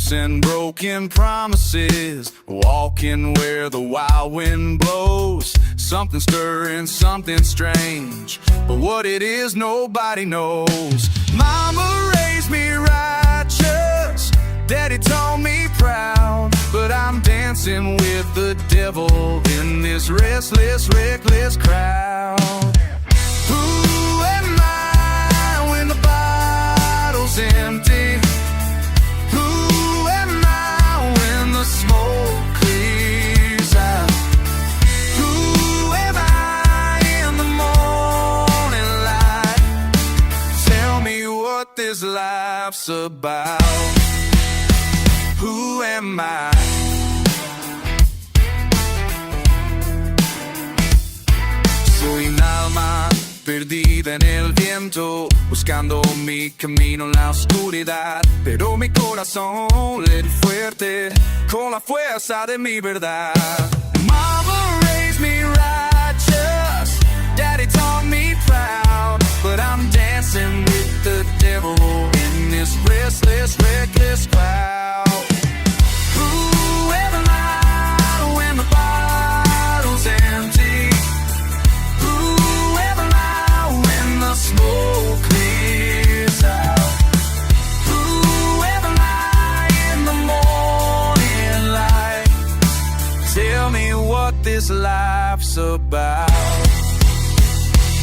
chasing broken promises, walking where the wild wind blows. Something stirring, something strange, but what it is nobody knows. Mama raised me righteous, Daddy taught me proud, but I'm dancing with the devil in this restless, reckless crowd. Who am I when the bottle's empty? Who am I when the smoke clears out? Who am I in the morning light? Tell me what this life's about. Who am I? Soy un alma perdida en el viento, buscando mi camino en la oscuridad, pero mi corazón le di fuerte con la fuerza de mi verdad. Mama raised me righteous, Daddy taught me proud, but I'm dancing with the devil in this restless, reckless crowd. Who am I when the bottle's empty? Who am I when the smoke clears out? Who am I in the morning light? Tell me what this life's about.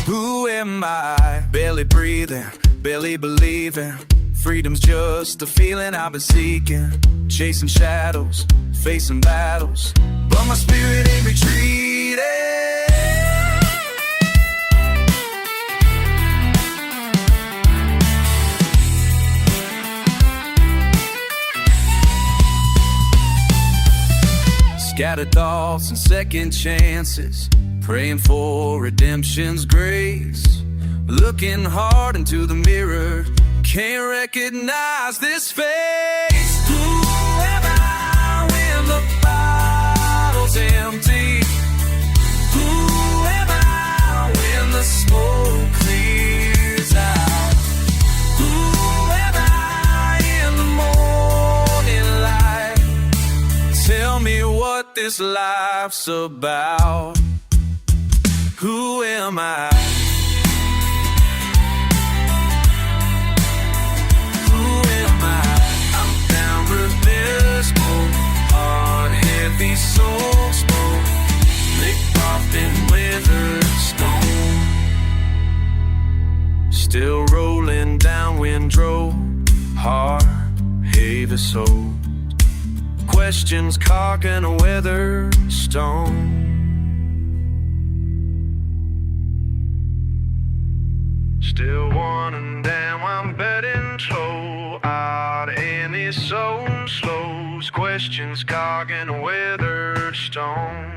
Who am I? Barely breathing, barely believing. Freedom's just a feeling I've been seeking. Chasing shadows, facing battles, but my spirit ain't retreating. Scattered thoughts and second chances, praying for redemption's grace. Looking hard into the mirror, can't recognize this face. Who am I when the bottle's empty? Who am I when the smoke clears out? Who am I in the morning light? Tell me what this life's about. Who am I? Heavy soul smoke, licked off in withered stone. Still rolling down windrow, heart heavy soul. Questions caulking a weathered stone. Still wondering, damn, I'm betting toe out in his soul slows. Questions cogging a weathered stone.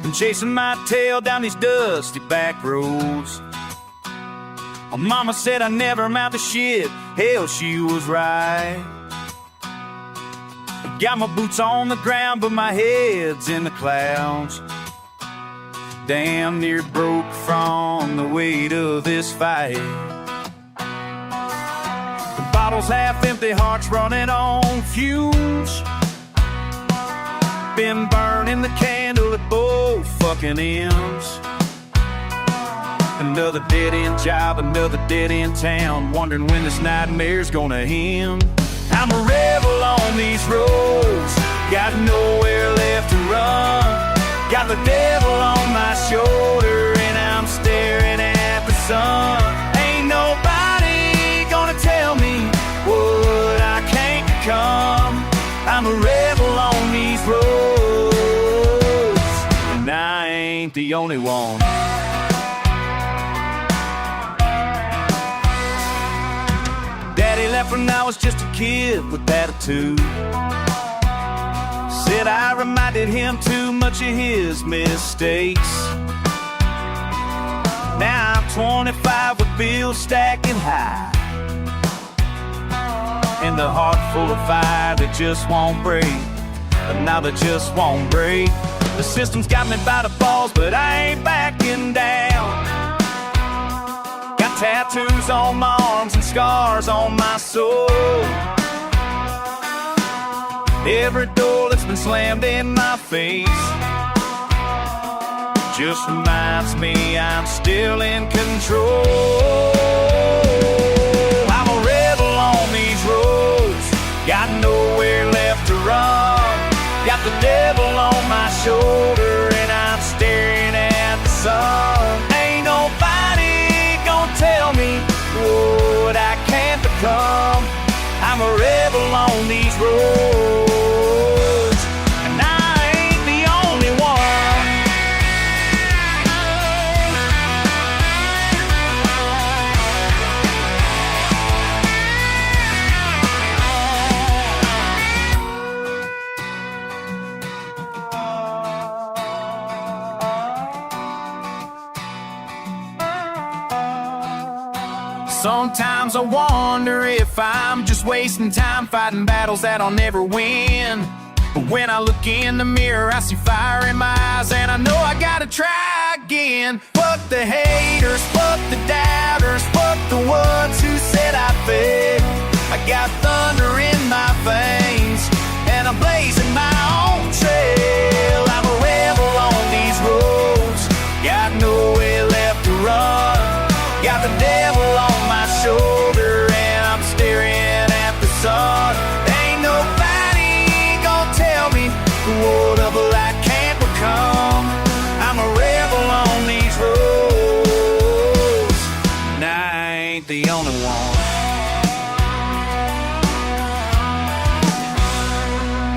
Been chasing my tail down these dusty back roads. My mama said I never amount to shit. Hell, she was right. Got my boots on the ground, but my head's in the clouds. Damn near broke from the weight of this fight. The bottle's half empty, heart's running on fumes. Been burning the candle at both fucking ends. Another dead-end job, another dead-end town, wondering when this nightmare's gonna end. I'm a rebel on these roads, got nowhere left to run. Got the devil on my shoulder and I'm staring at the sun. Ain't nobody gonna tell me what I can't become. I'm a rebel on these roads, and I ain't the only one. Daddy left when I was just a kid with attitude. Said I reminded him too much of his mistakes. Now I'm 25 with bills stacking high, and the heart full of fire that just won't break. But now that just won't break. The system's got me by the balls, but I ain't backing down. Got tattoos on my arms and scars on my soul. Every door that's been slammed in my face just reminds me I'm still in control. I'm a rebel on these roads, got nowhere left to run. Got the devil on my shoulder and I'm staring at the sun. Ain't nobody gonna tell me what I can't become. I'm a rebel on these roads, and I ain't the only one. Sometimes I wonder if I'm just wasting time fighting battles that I'll never win. But when I look in the mirror, I see fire in my eyes, and I know I gotta try again. Fuck the haters, fuck the doubters, fuck the ones who said I failed. I got thunder in my veins, and I'm blazing my own trail. I'm a rebel on these roads, got nowhere left to run. Got the devil on my shoulder and I'm staring at the sun. Ain't nobody gonna tell me what rebel I can't become. I'm a rebel on these roads, and I ain't the only one.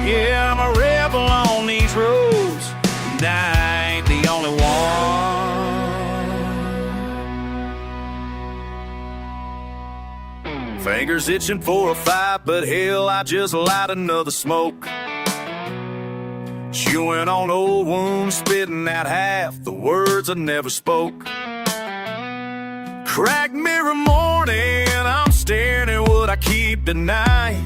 Yeah, I'm a rebel on these roads, and I ain't the only one. Fingers itching for a fight, but hell, I just light another smoke. Chewing on old wounds, spitting out half the words I never spoke. Cracked mirror morning, I'm staring at what I keep denying.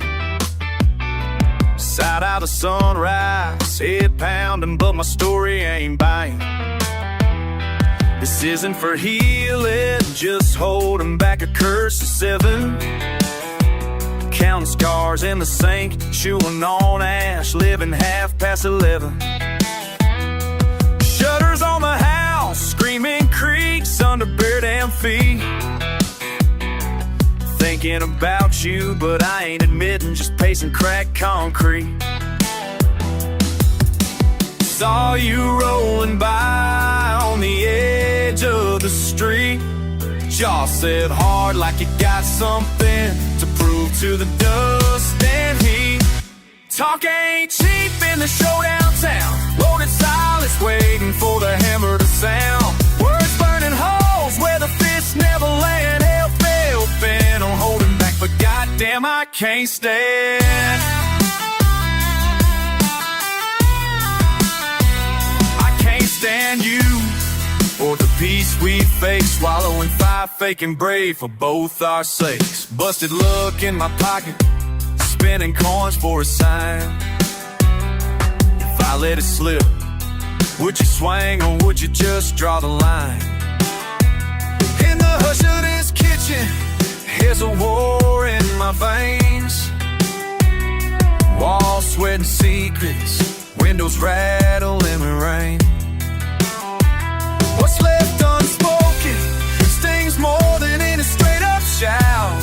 Sight out of sunrise, head pounding, but my story ain't buying. This isn't for healing, just holding back a curse of 7. Counting scars in the sink, chewing on ash, living half past 11. Shutters on the house, screaming creaks under bare damn feet. Thinking about you, but I ain't admitting, just pacing cracked concrete. Saw you rolling by on the edge of the street. Jaw said hard like you got something to prove to the dust and heat. Talk ain't cheap in the showdown town. Loaded silence waiting for the hammer to sound. Words burning holes where the fists never land. Hell fail, bent on holding back, but goddamn I can't stand. Stand you or the peace we face, swallowing 5, faking brave for both our sakes. Busted luck in my pocket, spinning coins for a sign. If I let it slip, would you swing or would you just draw the line? In the hush of this kitchen, here's a war in my veins. Walls sweating secrets, windows rattle in the rain. What's left unspoken stings more than any straight up shout.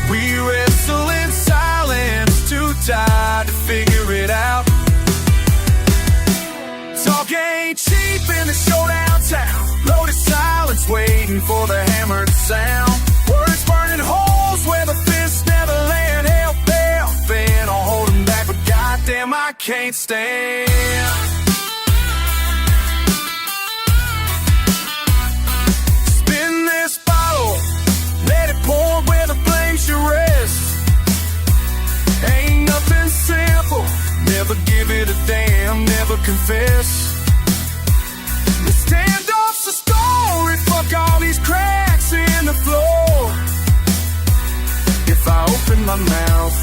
We wrestle in silence, too tired to figure it out. Talk ain't cheap in the showdown town. Loaded silence waiting for the hammer to sound. Words burning holes where the fists never land. Hell fail, bent on holding back, but goddamn I can't stand. Let it pour where the flame should rest. Ain't nothing simple, never give it a damn, never confess. The standoff's a story, fuck all these cracks in the floor. If I open my mouth,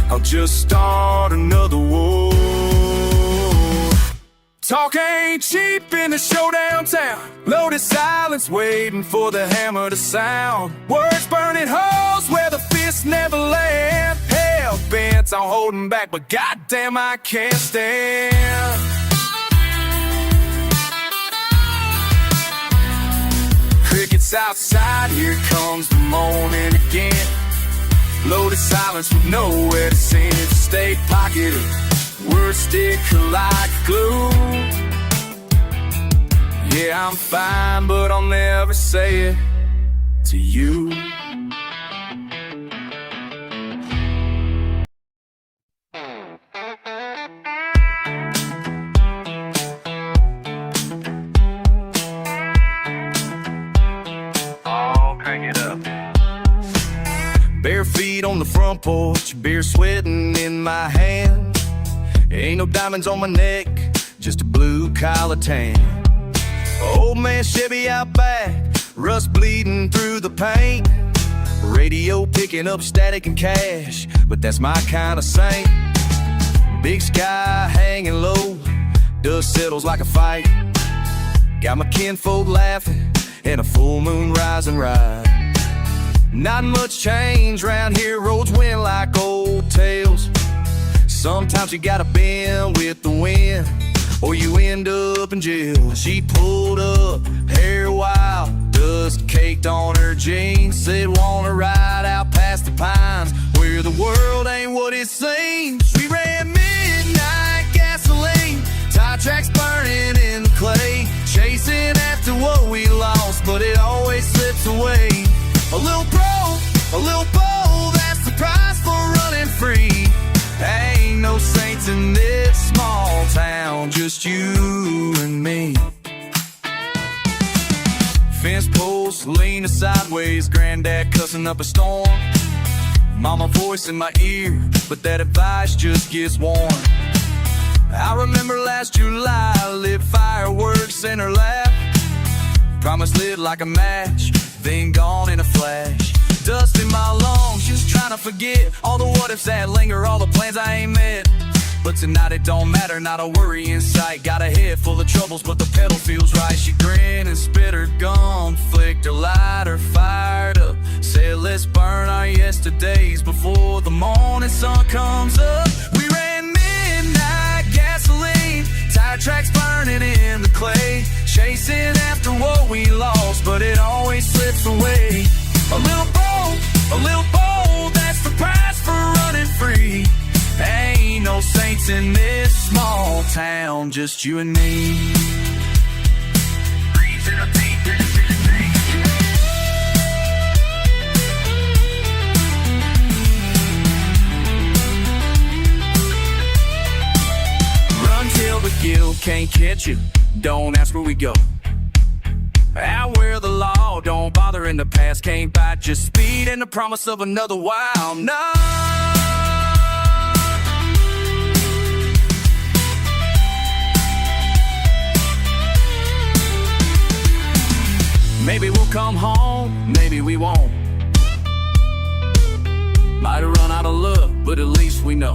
I'll just start another war. Talk ain't cheap in the show downtown. Loaded silence waiting for the hammer to sound. Words burning holes where the fists never land. Hell bent on holding back, but goddamn I can't stand. Crickets outside, here comes the morning again. Loaded silence with nowhere to send. Stay pocketed, words stick like glue. Yeah, I'm fine, but I'll never say it to you. Oh, crank it up. Bare feet on the front porch, beer sweating in my hand. Ain't no diamonds on my neck, just a blue collar tan. Old man Chevy out back, rust bleeding through the paint. Radio picking up static and cash, but that's my kind of saint. Big sky hanging low, dust settles like a fight. Got my kinfolk laughing, and a full moon rise and ride. Not much change round here, roads win like old tales. Sometimes you gotta bend with the wind, or you end up in jail. She pulled up, hair wild, dust caked on her jeans. Said wanna ride out past the pines, where the world ain't what it seems. We ran midnight gasoline, tire tracks burning in the clay, chasing after what we lost, but it always slips away. A little bold, that's the price for running free. Ain't no saints in this small town, just you and me. Fence posts leaning sideways, granddad cussing up a storm. Mama voice in my ear, but that advice just gets warm. I remember last July, lit fireworks in her lap. Promise lit like a match, then gone in a flash. Dust in my lungs, just trying to forget all the what ifs that linger, all the plans I ain't met. But tonight it don't matter, not a worry in sight. Got a head full of troubles, but the pedal feels right. She grinned and spit her gum, flicked her lighter, fired up. Said let's burn our yesterdays before the morning sun comes up. We ran midnight gasoline, tire tracks burning in the clay, chasing after what we lost, but it always slips away. A little bold, that's the price for running free. Ain't no saints in this small town, just you and me. Run till the guilt can't catch you, don't ask where we go. Out where the law don't bother in the past can't bite, just speed and the promise of another wild night. Maybe we'll come home, maybe we won't. Might have run out of luck, but at least we know.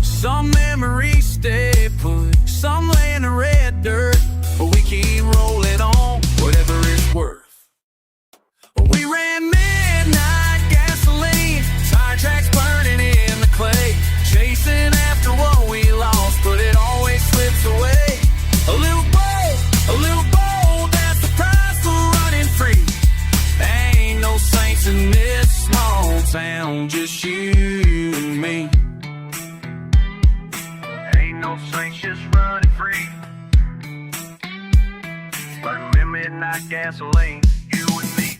Some memories stay put, some lay in the red dirt, but we keep rolling on, whatever it's worth. We ran midnight gasoline, tire tracks burning in the clay, chasing after what we lost, but it always slips away. A little bold, that's the price for running free. Ain't no saints in this small town, just you and me. Ain't no saints, just running free. Burning midnight gasoline, you and me.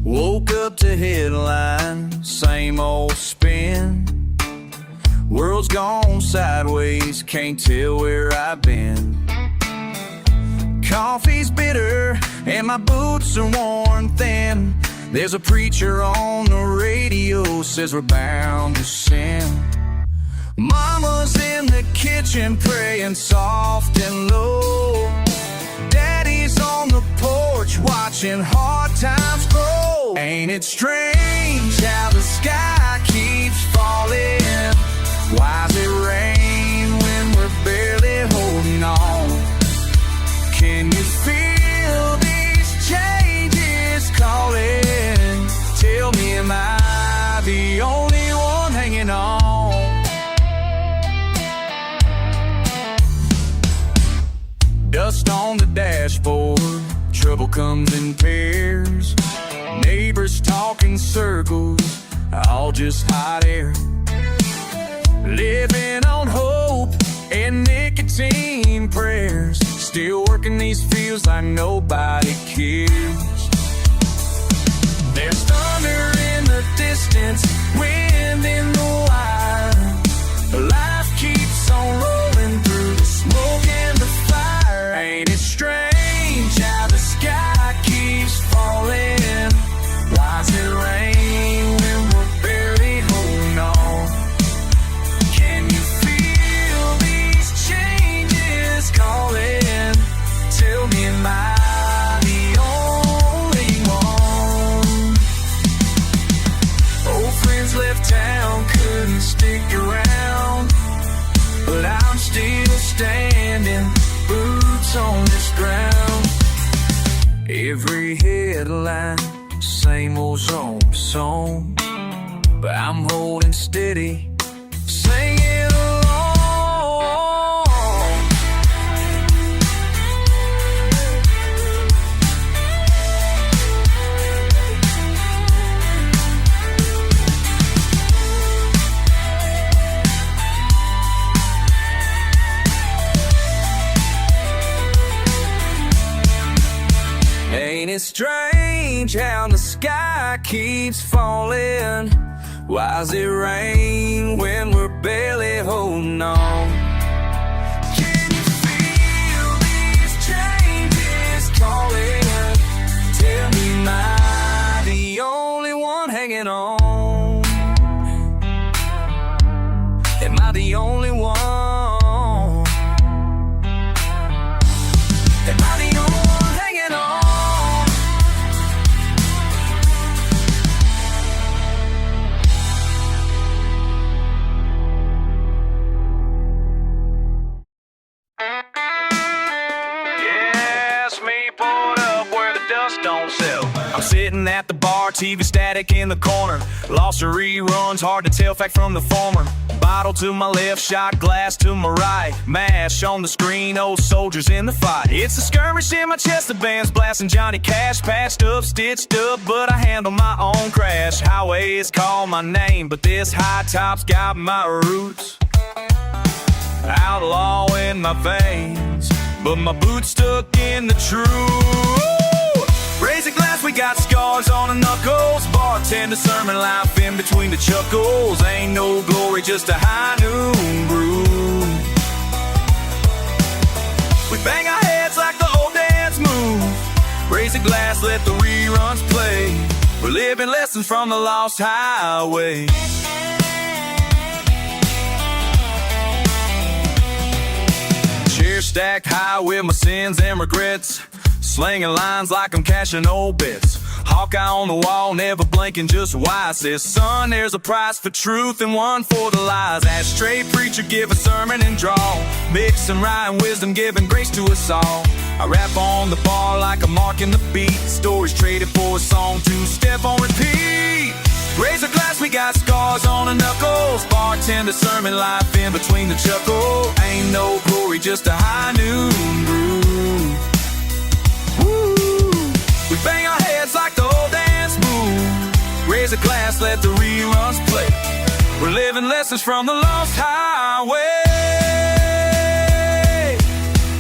Woke up to headlines, same old spin. World's gone sideways, can't tell where I've been. Coffee's bitter and my boots are worn thin. There's a preacher on the radio, says we're bound to sin. Mama's in the kitchen praying soft and low. Daddy's on the porch watching hard times grow. Ain't it strange how the sky keeps falling? Why does it rain when we're barely holding on? Can you feel these changes calling? Tell me, am I the only one hanging on? Dust on the dashboard, trouble comes in pairs. Neighbors talk in circles, all just hot air. Living on hope and nicotine prayers. Still working these fields like nobody cares. There's thunder in the distance, wind in the wire. Life keeps on rolling through the smoke and the fire. Ain't it strange how the sky keeps falling? Why does it rain when we're barely holding on? Can you feel these changes calling? Tell me, am I the only one? Old friends left town, couldn't stick around, but I'm still standing, boots on this ground. Every headline, same old song, but I'm holding steady, singing along. Ain't it strange how the sky keeps falling? Why does it rain when we're barely holding on? Can you feel these changes calling? Tell me, am I the only one hanging on? Am I the only one? Am I the only one hanging on? I'm sitting at the bar, TV static in the corner. Lost or reruns, hard to tell fact from the former. Bottle to my left, shot glass to my right. MASH on the screen, old soldiers in the fight. It's a skirmish in my chest, the band's blasting Johnny Cash. Patched up, stitched up, but I handle my own crash. Highways call my name, but this high top's got my roots. Outlaw in my veins, but my boots stuck in the truth. Raise a glass, we got scars on the knuckles. Bartender sermon life in between the chuckles. Ain't no glory, just a high noon brew. We bang our heads like the old dance move. Raise a glass, let the reruns play. We're living lessons from the lost highway. Chairs stacked high with my sins and regrets. Slinging lines like I'm cashing old bets. Hawkeye on the wall, never blinking, just wise. Says, son, there's a price for truth and one for the lies. As straight preacher, give a sermon and draw. Mix and rhyme, wisdom, giving grace to us all. I rap on the bar like I'm marking the beat. Stories traded for a song, two-step on repeat. Raise a glass, we got scars on the knuckles. Bartender sermon life in between the chuckle. Ain't no glory, just a high noon brew. We bang our heads like the old dance move. Raise a glass, let the reruns play. We're living lessons from the lost highway.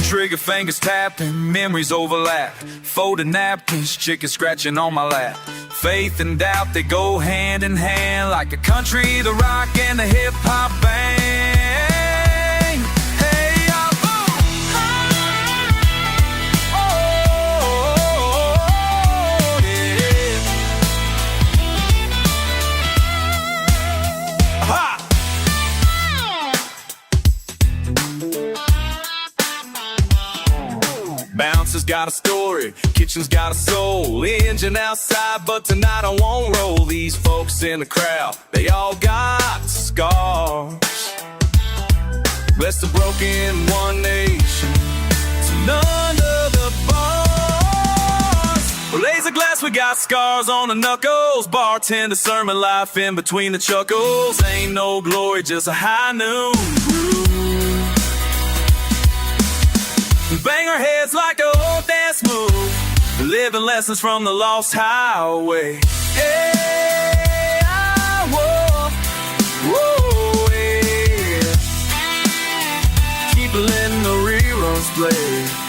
Trigger fingers tapping, memories overlap. Folded napkins, chicken scratching on my lap. Faith and doubt, they go hand in hand. Like the country, the rock, and the hip-hop bang. has got a story, kitchen's got a soul. Engine outside, but tonight I won't roll. These folks in the crowd, they all got scars. Bless the broken one nation, to none of the bars. Well, raise a glass, we got scars on the knuckles. Bartender sermon life in between the chuckles. Ain't no glory, just a high noon groove. We bang our heads like the old dance move, living lessons from the lost highway. Hey, whoa, whoa, yeah. Keep letting the reruns play.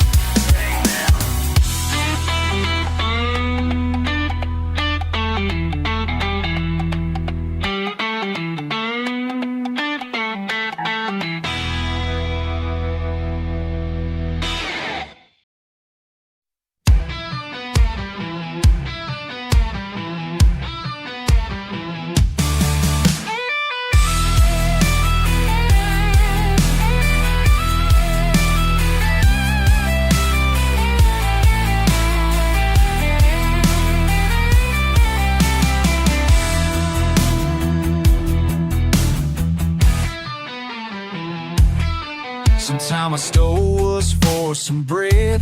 Sometime I stole us for some bread.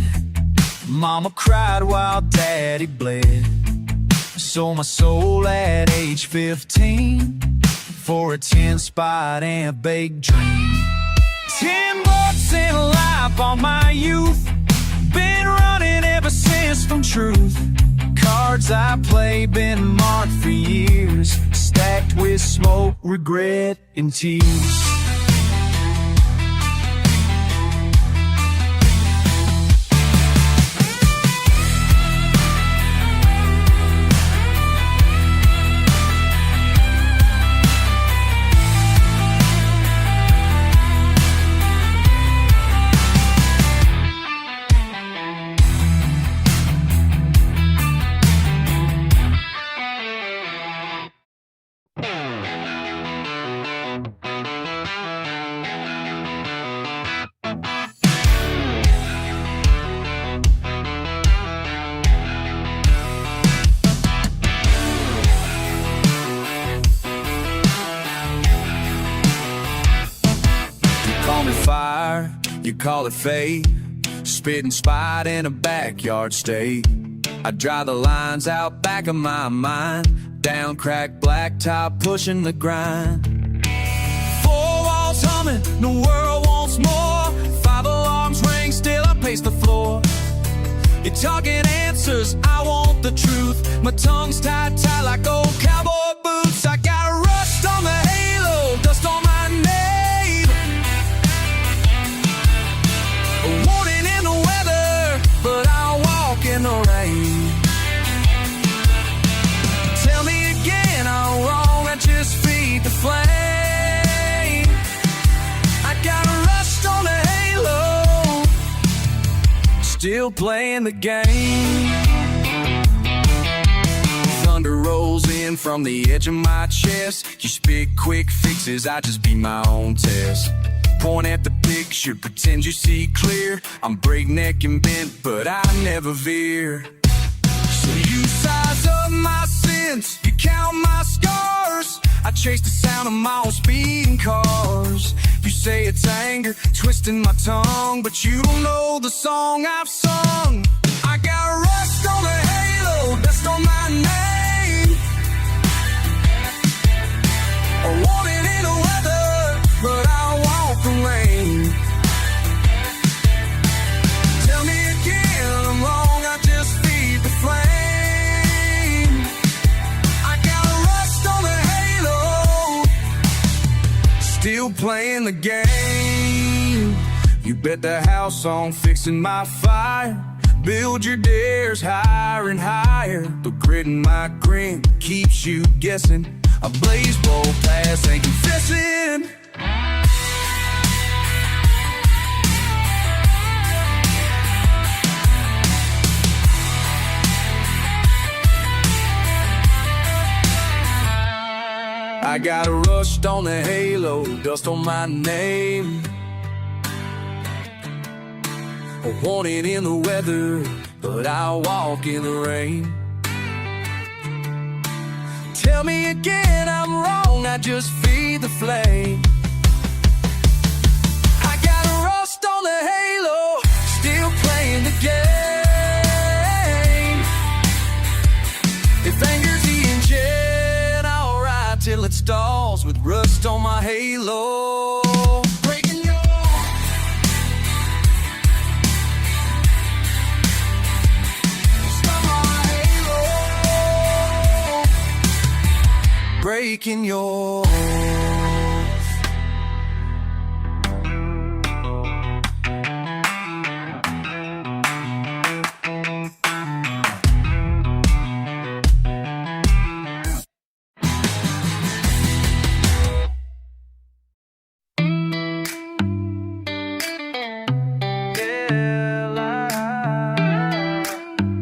Mama cried while daddy bled. I sold my soul at age 15 for a 10-spot and a big dream. $10 in life on my youth, been running ever since from truth. Cards I play been marked for years, stacked with smoke, regret, and tears. Fire, you call it fate, spitting spite in a backyard state. I draw the lines out back of my mind, down cracked blacktop pushing the grind. Four walls humming, the world wants more. 5 alarms ring, still I pace the floor. You're talking answers, I want the truth. My tongue's tied tight like old cowboy boots. I got rust on the halo, dust on my name. Warning in the weather, but I'll walk in the rain. Tell me again I'm wrong, I just feed the flame. I got a rust on the halo, still playing the game. Thunder rolls in from the edge of my chest. You spit quick fixes, I just be my own test. Point at the picture, pretend you see clear. I'm breakneck and bent, but I never veer. So you size up my sins, you count my scars. I chase the sound of my own speeding cars. You say it's anger, twisting my tongue, but you don't know the song I've sung. I got rust on the halo, dust on my name. A warning in the weather, but I walk the lane. Tell me again I'm wrong, I just feed the flame. I got a rust on the halo, still playing the game. You bet the house on fixing my fire. Build your dares higher and higher. The grit in my grin keeps you guessing. I blaze bold past, ain't confessing. I got a rust on the halo, dust on my name. I want it in the weather, but I'll walk in the rain. Tell me again I'm wrong, I just feed the flame. I got a rust on the halo, still playing the game. If anger's the engine, I'll ride till it stalls with rust on my halo. Breaking your rust on my halo. Breaking yours.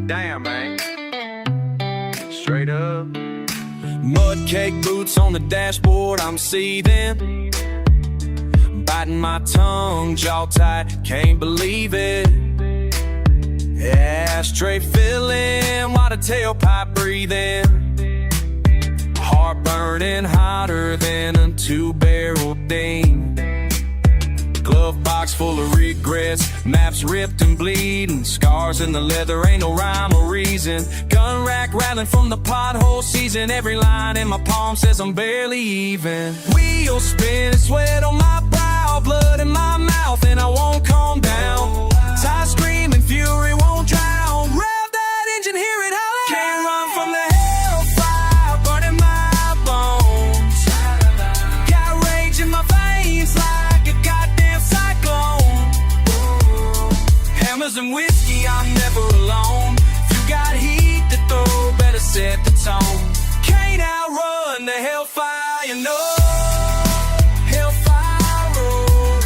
Damn, man. Straight up. Mud cake boots on the dashboard, I'm seething. Biting my tongue, jaw tight, can't believe it. Ashtray filling while the tailpipe breathing. Heart burning hotter than a two-barrel ding. Glove box full of regrets, maps ripped and bleeding. Scars in the leather, ain't no rhyme or reason. Gun rack rattling from the pothole season. Every line in my palm says I'm barely even. Wheels spinning, sweat on my brow, blood in my mouth, and I won't calm down. Tires screaming, fury won't drown. Rev that engine, hear it holler. Can't run from the hellfire, burning my bones. Got rage in my veins like a goddamn cyclone. Hammers and whiskey, I'm never alone. If you got heat to throw, better set the tone. Can't outrun the hellfire, you know. Hellfire road.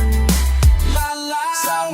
La la.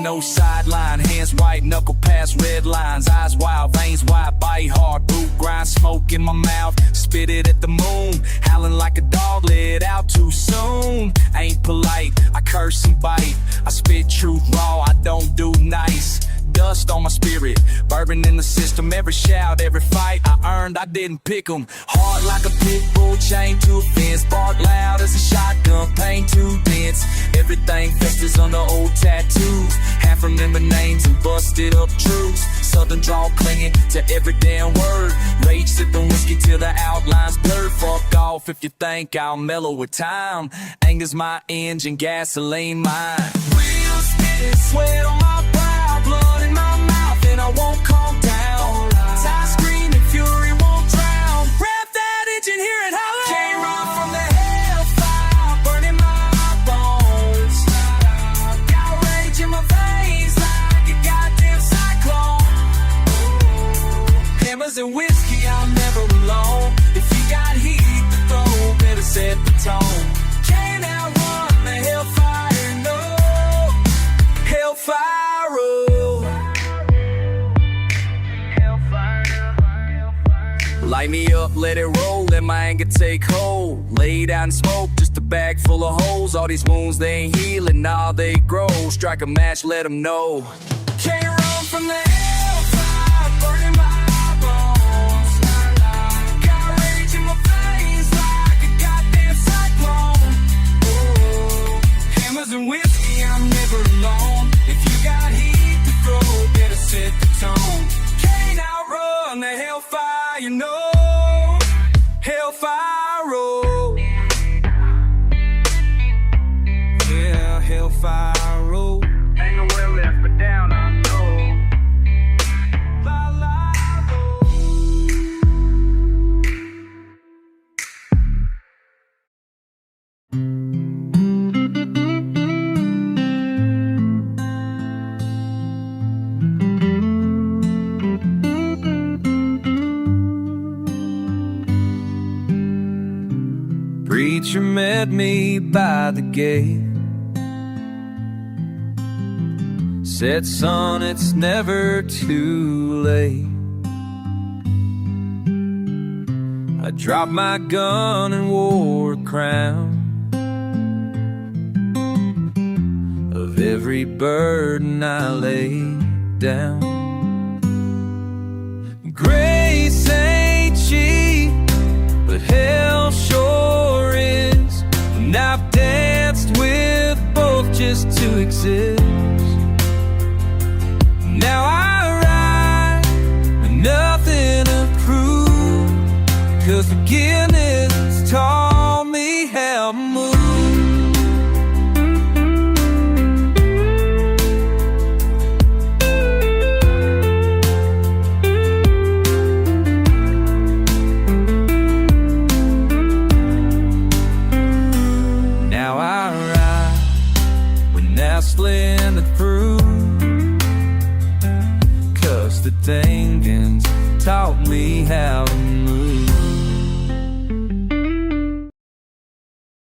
No sideline, hands white, knuckle past red lines. Eyes wild, veins wide, bite hard, boot grind, smoke in my mouth. Spit it at the moon, howling like a dog let out too soon. Ain't polite, I curse and bite. I spit truth raw, I don't do nice. Dust on my spirit, bourbon in the system. Every shout, every fight I earned, I didn't pick 'em. Hard like a pit bull, chained to a fence. Bark loud as a shotgun, pain too dense. Everything festers under old tattoos. Half remember names and busted up truths. Southern drawl clinging to every damn word. Rage sipping whiskey till the outlines blur. Fuck off if you think I'll mellow with time. Anger's my engine, gasoline mine. Wheels spinning, sweat on my brow, blood in my mouth, and I won't calm down. Tires screaming, fury won't drown. Rev that engine, hear it holler. Can't run from the hellfire, burning my bones. Got rage in my veins like a goddamn cyclone. Hammers and whiskey, I'm never alone. If you got heat to throw, better set the tone. Can't outrun the hellfire, no. Hellfire road. Light me up, let it roll, let my anger take hold. Lay down and smoke, just a bag full of holes. All these wounds, they ain't healing, nah, they grow. Strike a match, let them know. Can't run from the hellfire, burning my bones. Got rage in my veins like a goddamn cyclone. Hammers and whiskey, I'm never alone. If you got heat to throw, better set the tone. Can't outrun the hellfire, you know. Hellfire road. Yeah, hellfire road. Ain't nowhere left but down, I know. La la road. Preacher met me by the gate. Said, son, it's never too late. I dropped my gun and wore a crown. of every burden I lay down. Grace ain't cheap, but hell sure is. And I've danced with both just to exist. Now I ride with nothing to prove, 'cause forgiveness taught me how to move. Now I ride with now splintered through, 'cause the thinking taught me how to